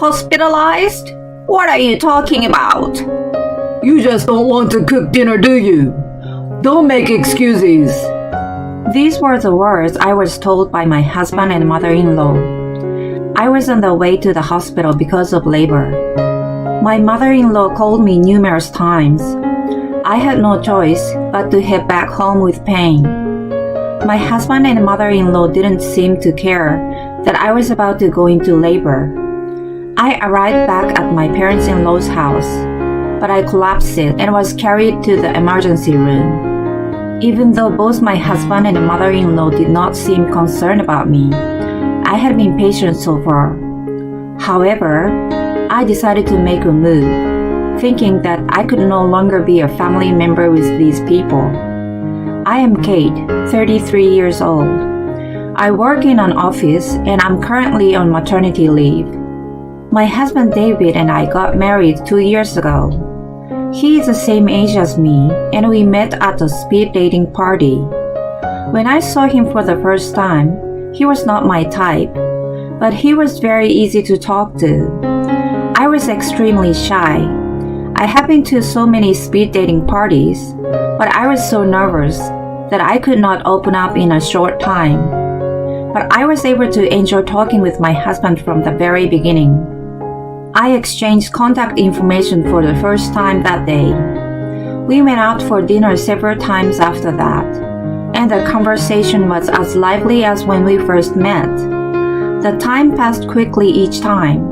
hospitalized? What are you talking about? You just don't want to cook dinner, do you? Don't make excuses. These were the words I was told by my husband and mother-in-law. I was on the way to the hospital because of labor. My mother-in-law called me numerous times. I had no choice but to head back home with pain. My husband and mother-in-law didn't seem to care that I was about to go into labor. I arrived back at my parents-in-law's house, but I collapsed and was carried to the emergency room. Even though both my husband and mother-in-law did not seem concerned about me, I had been patient so far. However, I decided to make a move, thinking that I could no longer be a family member with these people. I am Kate, 33 years old. I work in an office and I'm currently on maternity leave. My husband David and I got married 2 years ago. He is the same age as me and we met at a speed dating party. When I saw him for the first time, he was not my type, but he was very easy to talk to. I was extremely shy. I have been to so many speed dating parties, but I was so nervous that I could not open up in a short time. But I was able to enjoy talking with my husband from the very beginning. I exchanged contact information for the first time that day. We went out for dinner several times after that, and the conversation was as lively as when we first met. The time passed quickly each time.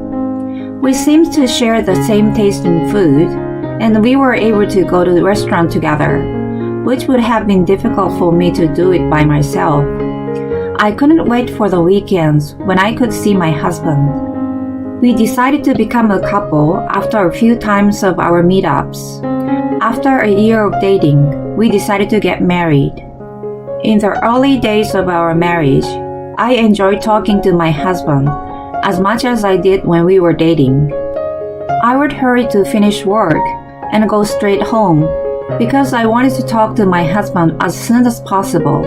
We seemed to share the same taste in food, and we were able to go to the restaurant together, which would have been difficult for me to do it by myself. I couldn't wait for the weekends when I could see my husband. We decided to become a couple after a few times of our meetups. After a year of dating, we decided to get married. In the early days of our marriage, I enjoyed talking to my husband as much as I did when we were dating. I would hurry to finish work and go straight home because I wanted to talk to my husband as soon as possible.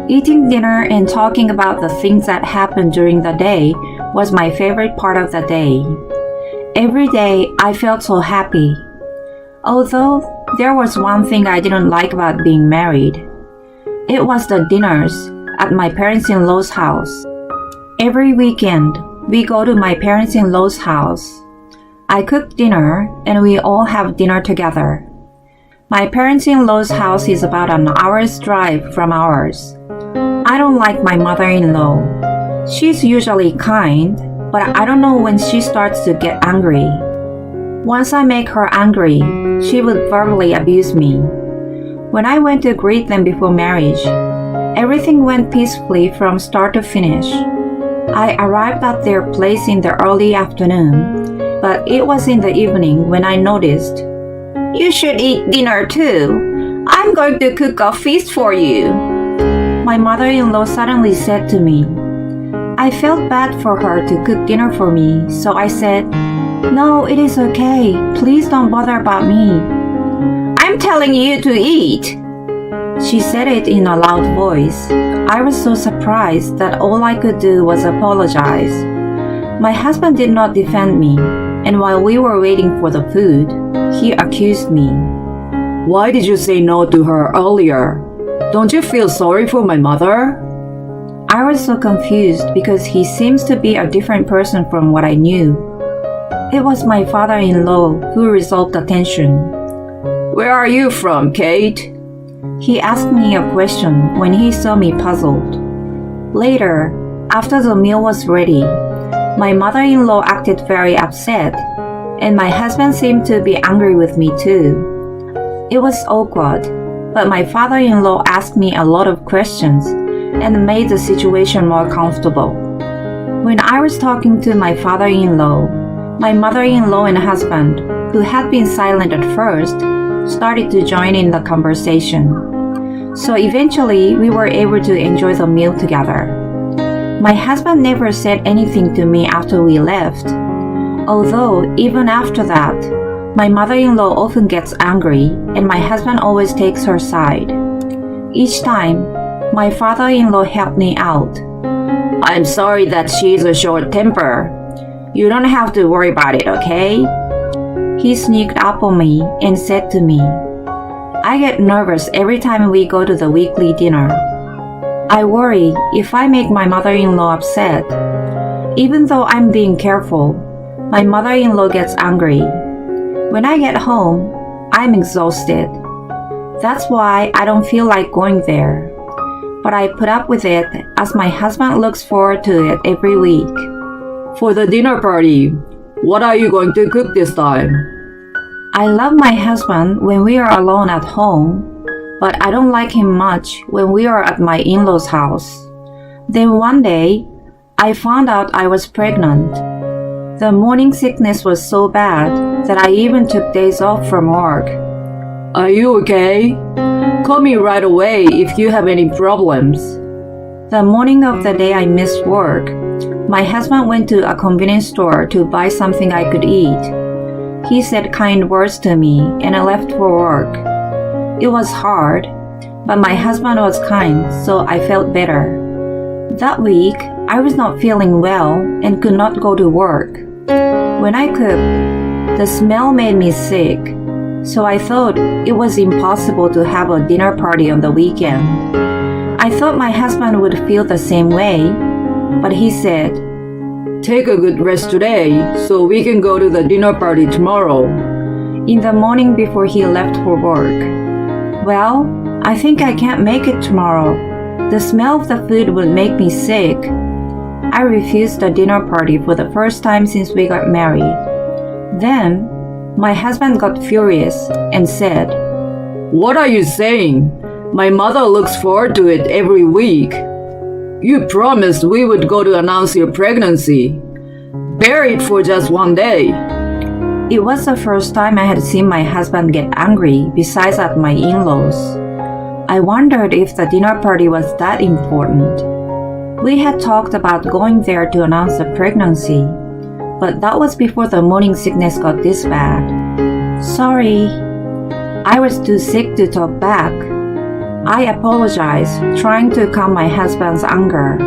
Eating dinner and talking about the things that happened during the day was my favorite part of the day. Every day I felt so happy. Although there was one thing I didn't like about being married. It was the dinners at my parents-in-law's house. Every weekend, we go to my parents-in-law's house. I cook dinner and we all have dinner together. My parents-in-law's house is about an hour's drive from ours. I don't like my mother-in-law. She's usually kind, but I don't know when she starts to get angry. Once I make her angry, she would verbally abuse me. When I went to greet them before marriage, everything went peacefully from start to finish. I arrived at their place in the early afternoon, but it was in the evening when I noticed, "You should eat dinner too. I'm going to cook a feast for you." My mother-in-law suddenly said to me. I felt bad for her to cook dinner for me, so I said, "No, it is okay. Please don't bother about me." "I'm telling you to eat." She said it in a loud voice. I was so surprised that all I could do was apologize. My husband did not defend me, and while we were waiting for the food, he accused me. Why did you say no to her earlier? Don't you feel sorry for my mother? I was so confused because he seems to be a different person from what I knew. It was my father-in-law who resolved the tension. Where are you from, Kate? He asked me a question when he saw me puzzled. Later, after the meal was ready, my mother-in-law acted very upset, and my husband seemed to be angry with me too. It was awkward, but my father-in-law asked me a lot of questions and made the situation more comfortable. When I was talking to my father-in-law, my mother-in-law and husband, who had been silent at first, started to join in the conversation. So eventually, we were able to enjoy the meal together. My husband never said anything to me after we left, although even after that, my mother-in-law often gets angry and my husband always takes her side. Each time, my father-in-law helped me out. "I'm sorry that she's a short temper. You don't have to worry about it, okay? He sneaked up on me and said to me, I get nervous every time we go to the weekly dinner. I worry if I make my mother-in-law upset. Even though I'm being careful, my mother-in-law gets angry. When I get home, I'm exhausted. That's why I don't feel like going there. But I put up with it as my husband looks forward to it every week. For the dinner party, what are you going to cook this time? I love my husband when we are alone at home, but I don't like him much when we are at my in-laws' house. Then one day, I found out I was pregnant. The morning sickness was so bad that I even took days off from work. Are you okay? Call me right away if you have any problems. The morning of the day I missed work, my husband went to a convenience store to buy something I could eat. He said kind words to me and I left for work. It was hard, but my husband was kind, so I felt better. That week, I was not feeling well and could not go to work. When I cooked, the smell made me sick, so I thought it was impossible to have a dinner party on the weekend. I thought my husband would feel the same way, but he said, Take a good rest today so we can go to the dinner party tomorrow. In the morning before he left for work. Well, I think I can't make it tomorrow. The smell of the food would make me sick. I refused the dinner party for the first time since we got married. Then, my husband got furious and said, What are you saying? My mother looks forward to it every week. You promised we would go to announce your pregnancy. Bear it for just one day. It was the first time I had seen my husband get angry besides at my in-laws. I wondered if the dinner party was that important. We had talked about going there to announce the pregnancy, but that was before the morning sickness got this bad. Sorry. I was too sick to talk back. I apologized, trying to calm my husband's anger.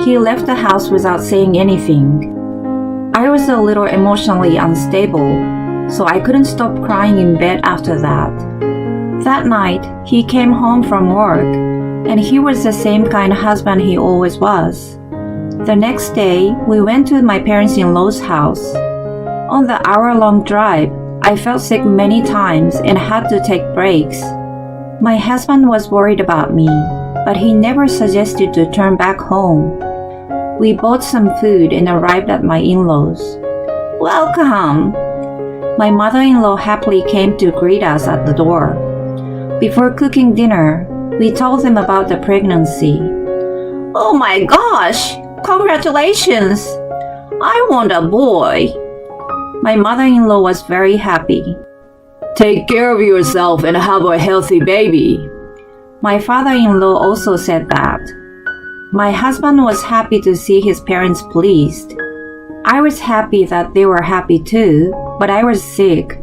He left the house without saying anything. I was a little emotionally unstable, so I couldn't stop crying in bed after that. That night, he came home from work, and he was the same kind of husband he always was. The next day, we went to my parents-in-law's house. On the hour-long drive, I felt sick many times and had to take breaks. My husband was worried about me, but he never suggested to turn back home. We bought some food and arrived at my in-laws. Welcome! My mother-in-law happily came to greet us at the door. Before cooking dinner, we told them about the pregnancy. Oh my gosh! Congratulations! I want a boy! My mother-in-law was very happy. Take care of yourself and have a healthy baby. My father-in-law also said that. My husband was happy to see his parents pleased. I was happy that they were happy too, but I was sick.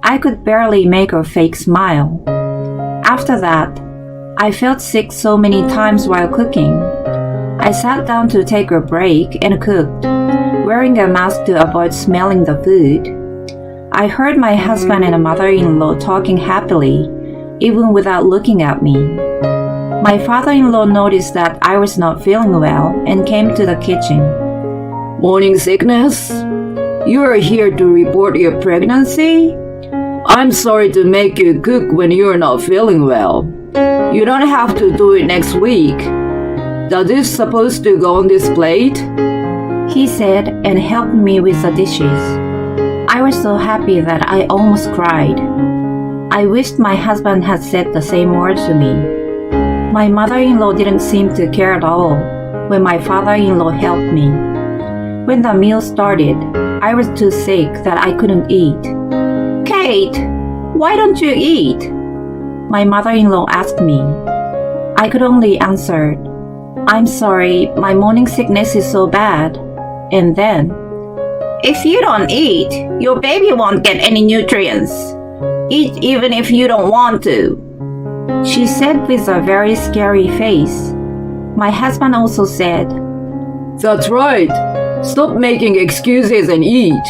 I could barely make a fake smile. After that, I felt sick so many times while cooking. I sat down to take a break and cooked, wearing a mask to avoid smelling the food. I heard my husband and mother-in-law talking happily, even without looking at me. My father-in-law noticed that I was not feeling well and came to the kitchen. Morning sickness? You are here to report your pregnancy? I'm sorry to make you cook when you're not feeling well. You don't have to do it next week. Does this supposed to go on this plate? He said and helped me with the dishes. I was so happy that I almost cried. I wished my husband had said the same words to me. My mother-in-law didn't seem to care at all when my father-in-law helped me. When the meal started, I was too sick that I couldn't eat. Kate, why don't you eat? My mother-in-law asked me. I could only answer, I'm sorry, my morning sickness is so bad. And then, if you don't eat, your baby won't get any nutrients. Eat even if you don't want to. She said with a very scary face. My husband also said, That's right. Stop making excuses and eat.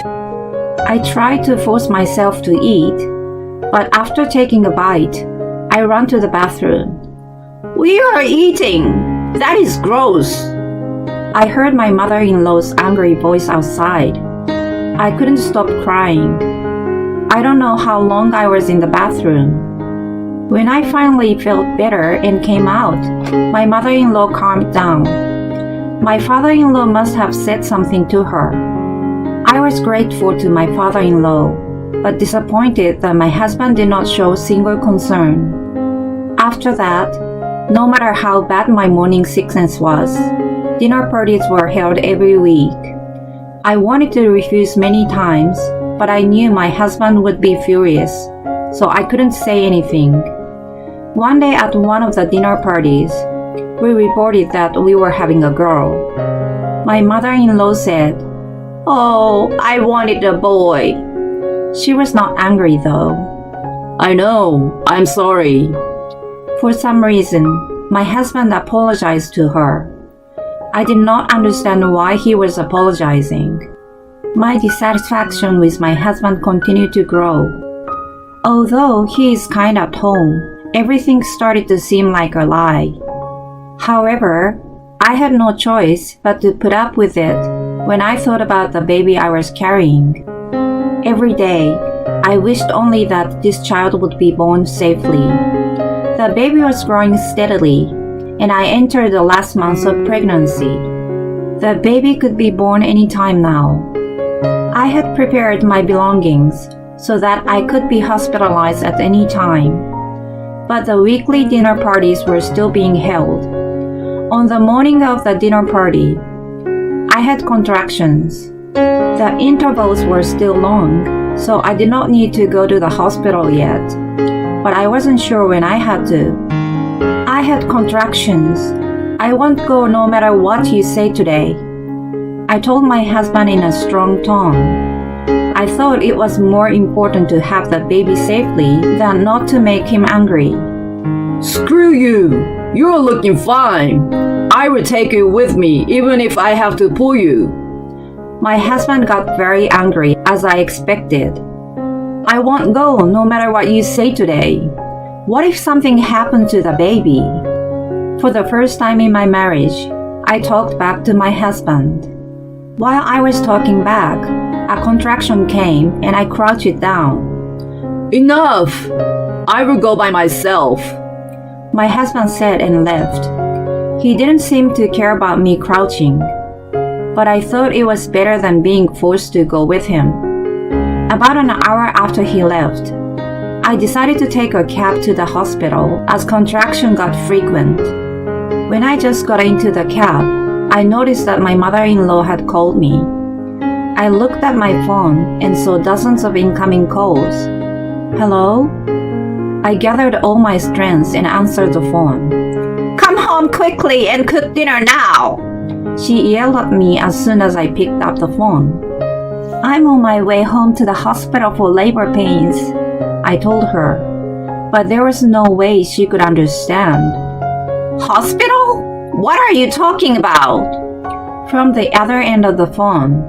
I tried to force myself to eat, but after taking a bite, I ran to the bathroom. We are eating. That is gross. I heard my mother-in-law's angry voice outside. I couldn't stop crying. I don't know how long I was in the bathroom. When I finally felt better and came out, my mother-in-law calmed down. My father-in-law must have said something to her. I was grateful to my father-in-law, but disappointed that my husband did not show single concern. After that, no matter how bad my morning sickness was, dinner parties were held every week. I wanted to refuse many times, but I knew my husband would be furious, so I couldn't say anything. One day at one of the dinner parties, we reported that we were having a girl. My mother-in-law said, "Oh, I wanted a boy." She was not angry though. I know. I'm sorry. For some reason, my husband apologized to her. I did not understand why he was apologizing. My dissatisfaction with my husband continued to grow. Although he is kind at home, everything started to seem like a lie. However, I had no choice but to put up with it when I thought about the baby I was carrying. Every day, I wished only that this child would be born safely. The baby was growing steadily, and I entered the last months of pregnancy. The baby could be born any time now. I had prepared my belongings so that I could be hospitalized at any time. But the weekly dinner parties were still being held. On the morning of the dinner party, I had contractions. The intervals were still long, so I did not need to go to the hospital yet. But I wasn't sure when I had to. I had contractions. I won't go no matter what you say today. I told my husband in a strong tone. I thought it was more important to have the baby safely than not to make him angry. Screw you. You're looking fine. I will take you with me even if I have to pull you. My husband got very angry, as I expected. I won't go no matter what you say today. What if something happened to the baby? For the first time in my marriage, I talked back to my husband. While I was talking back, a contraction came and I crouched down. Enough! I will go by myself. My husband said and left. He didn't seem to care about me crouching, but I thought it was better than being forced to go with him. About an hour after he left, I decided to take a cab to the hospital as contraction got frequent. When I just got into the cab, I noticed that my mother-in-law had called me. I looked at my phone and saw dozens of incoming calls. Hello? I gathered all my strength and answered the phone. "Come home quickly and cook dinner now!" She yelled at me as soon as I picked up the phone. "I'm on my way home to the hospital for labor pains," I told her, but there was no way she could understand. "Hospital? What are you talking about?" From the other end of the phone.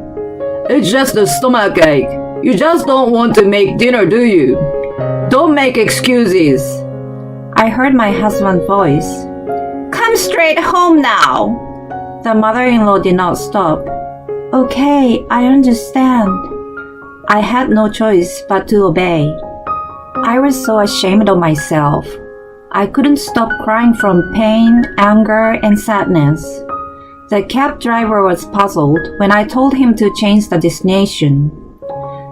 It's just a stomachache. You just don't want to make dinner, do you? Don't make excuses. I heard my husband's voice. "Come straight home now." The mother-in-law did not stop. "Okay, I understand." I had no choice but to obey. I was so ashamed of myself. I couldn't stop crying from pain, anger, and sadness. The cab driver was puzzled when I told him to change the destination.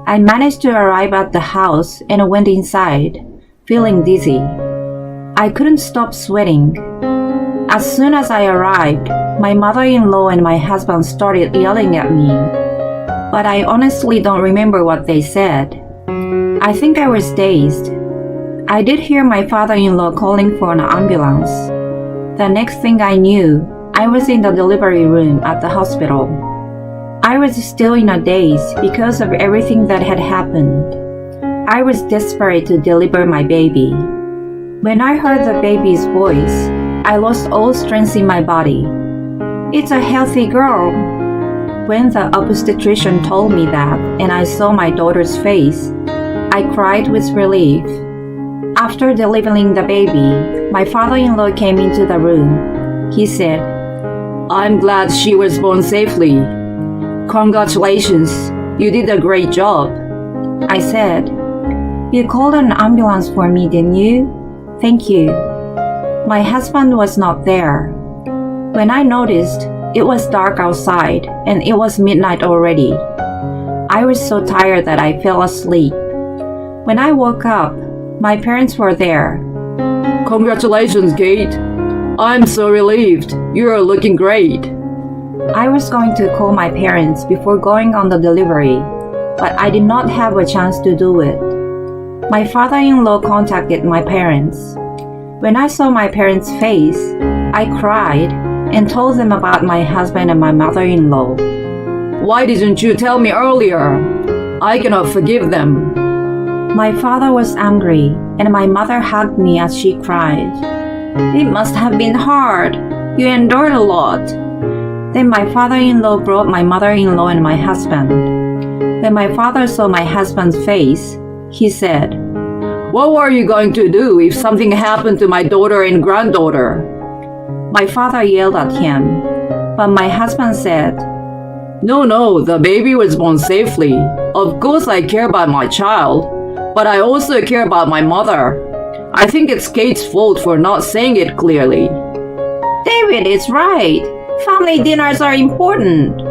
I managed to arrive at the house and went inside, feeling dizzy. I couldn't stop sweating. As soon as I arrived, my mother-in-law and my husband started yelling at me. But I honestly don't remember what they said. I think I was dazed. I did hear my father-in-law calling for an ambulance. The next thing I knew, I was in the delivery room at the hospital. I was still in a daze because of everything that had happened. I was desperate to deliver my baby. When I heard the baby's voice, I lost all strength in my body. "It's a healthy girl." When the obstetrician told me that and I saw my daughter's face, I cried with relief. After delivering the baby, my father-in-law came into the room. He said, I'm glad she was born safely. Congratulations, you did a great job. I said, You called an ambulance for me, didn't you? Thank you. My husband was not there. When I noticed, it was dark outside and it was midnight already. I was so tired that I fell asleep. When I woke up, my parents were there. Congratulations, Kate. I'm so relieved. You're looking great. I was going to call my parents before going on the delivery, but I did not have a chance to do it. My father-in-law contacted my parents. When I saw my parents' face, I cried and told them about my husband and my mother-in-law. Why didn't you tell me earlier? I cannot forgive them. My father was angry, and my mother hugged me as she cried. It must have been hard. You endured a lot. Then my father-in-law brought my mother-in-law and my husband. When my father saw my husband's face, he said, What were you going to do if something happened to my daughter and granddaughter? My father yelled at him, but my husband said, No, the baby was born safely. Of course I care about my child, but I also care about my mother. I think it's Kate's fault for not saying it clearly. David is right. Family dinners are important.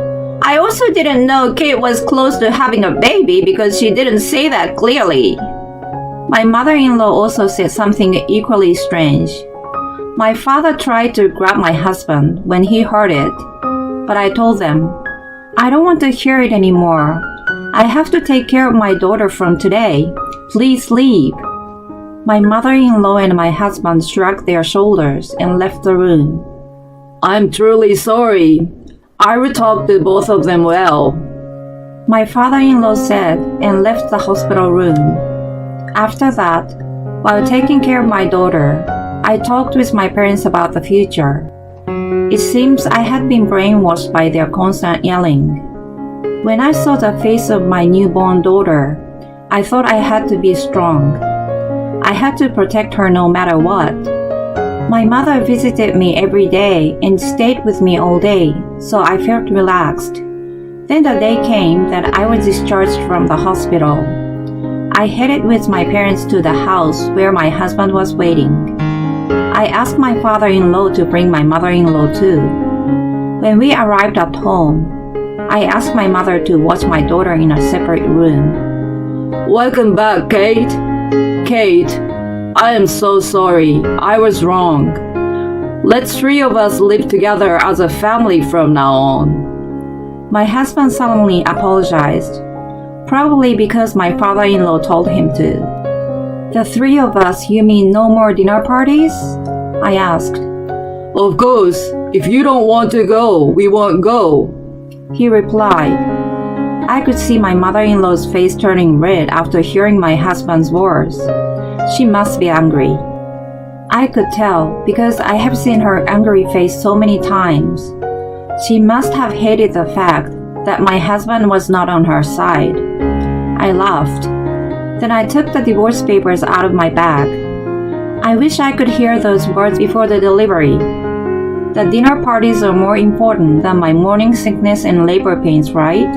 I also didn't know Kate was close to having a baby because she didn't say that clearly. My mother-in-law also said something equally strange. My father tried to grab my husband when he heard it, but I told them, I don't want to hear it anymore. I have to take care of my daughter from today. Please leave. My mother-in-law and my husband shrugged their shoulders and left the room. I'm truly sorry. I will talk to both of them well. My father-in-law said and left the hospital room. After that, while taking care of my daughter, I talked with my parents about the future. It seems I had been brainwashed by their constant yelling. When I saw the face of my newborn daughter, I thought I had to be strong. I had to protect her no matter what. My mother visited me every day and stayed with me all day, so I felt relaxed. Then the day came that I was discharged from the hospital. I headed with my parents to the house where my husband was waiting. I asked my father-in-law to bring my mother-in-law too. When we arrived at home, I asked my mother to watch my daughter in a separate room. Welcome back, Kate. Kate, I am so sorry. I was wrong. Let's three of us live together as a family from now on. My husband solemnly apologized, probably because my father-in-law told him to. The three of us, you mean no more dinner parties? I asked. Of course, if you don't want to go, we won't go. He replied. I could see my mother-in-law's face turning red after hearing my husband's words. She must be angry. I could tell because I have seen her angry face so many times. She must have hated the fact that my husband was not on her side. I laughed. Then I took the divorce papers out of my bag. I wish I could hear those words before the delivery. The dinner parties are more important than my morning sickness and labor pains, right?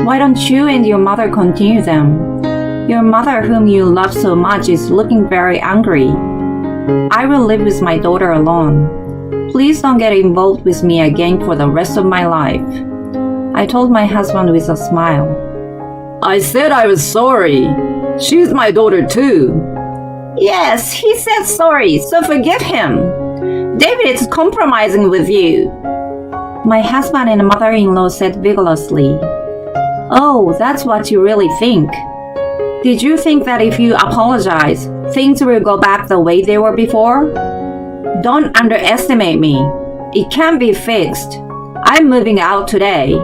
Why don't you and your mother continue them? Your mother, whom you love so much, is looking very angry. I will live with my daughter alone. Please don't get involved with me again for the rest of my life. I told my husband with a smile. I said I was sorry. She's my daughter too. Yes, he said sorry, so forgive him. David is compromising with you. My husband and mother-in-law said vigorously. Oh, that's what you really think. Did you think that if you apologize, things will go back the way they were before? Don't underestimate me. It can be fixed. I'm moving out today.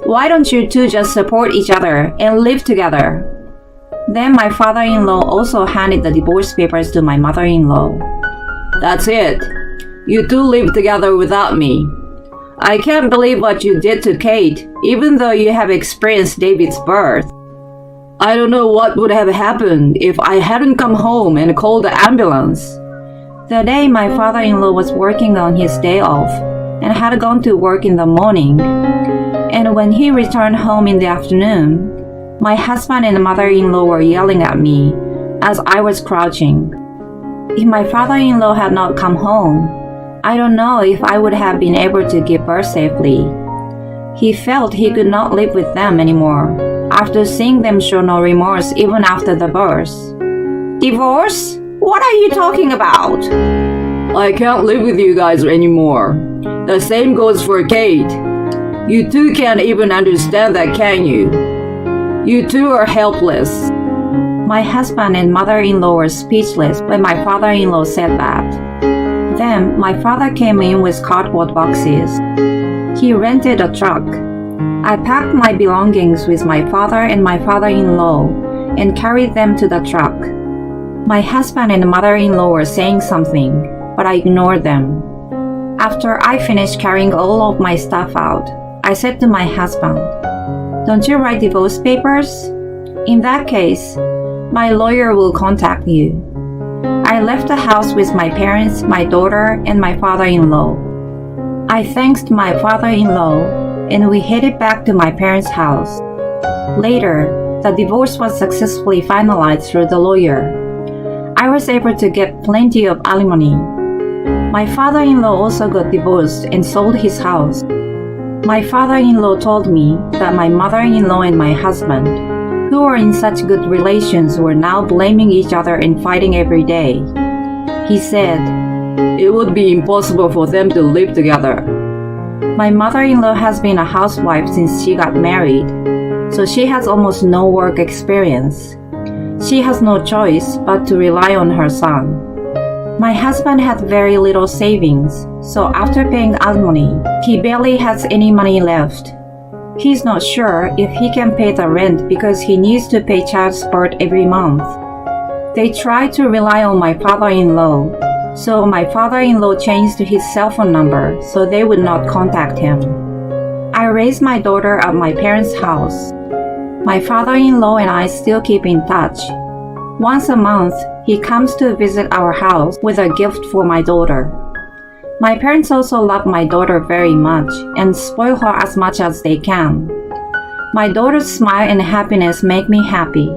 Why don't you two just support each other and live together? Then my father-in-law also handed the divorce papers to my mother-in-law. That's it. You two live together without me. I can't believe what you did to Kate, even though you have experienced David's birth. I don't know what would have happened if I hadn't come home and called the ambulance. The day my father-in-law was working on his day off and had gone to work in the morning, and when he returned home in the afternoon, my husband and mother-in-law were yelling at me as I was crouching. If my father-in-law had not come home, I don't know if I would have been able to give birth safely. He felt he could not live with them anymore after seeing them show no remorse even after the birth. Divorce? What are you talking about? I can't live with you guys anymore. The same goes for Kate. You two can't even understand that, can you? You two are helpless. My husband and mother-in-law were speechless when my father-in-law said that. Then my father came in with cardboard boxes. He rented a truck. I packed my belongings with my father and my father-in-law and carried them to the truck. My husband and mother-in-law were saying something, but I ignored them. After I finished carrying all of my stuff out, I said to my husband, "Don't you write divorce papers? In that case, my lawyer will contact you." I left the house with my parents, my daughter, and my father-in-law. I thanked my father-in-law, and we headed back to my parents' house. Later, the divorce was successfully finalized through the lawyer. I was able to get plenty of alimony. My father-in-law also got divorced and sold his house. My father-in-law told me that my mother-in-law and my husband, who were in such good relations, were now blaming each other and fighting every day. He said, "It would be impossible for them to live together." My mother-in-law has been a housewife since she got married, so she has almost no work experience. She has no choice but to rely on her son. My husband had very little savings, so after paying alimony, he barely has any money left. He's not sure if he can pay the rent because he needs to pay child support every month. They tried to rely on my father-in-law, so my father-in-law changed his cell phone number so they would not contact him. I raised my daughter at my parents' house. My father-in-law and I still keep in touch. Once a month, he comes to visit our house with a gift for my daughter. My parents also love my daughter very much and spoil her as much as they can. My daughter's smile and happiness make me happy.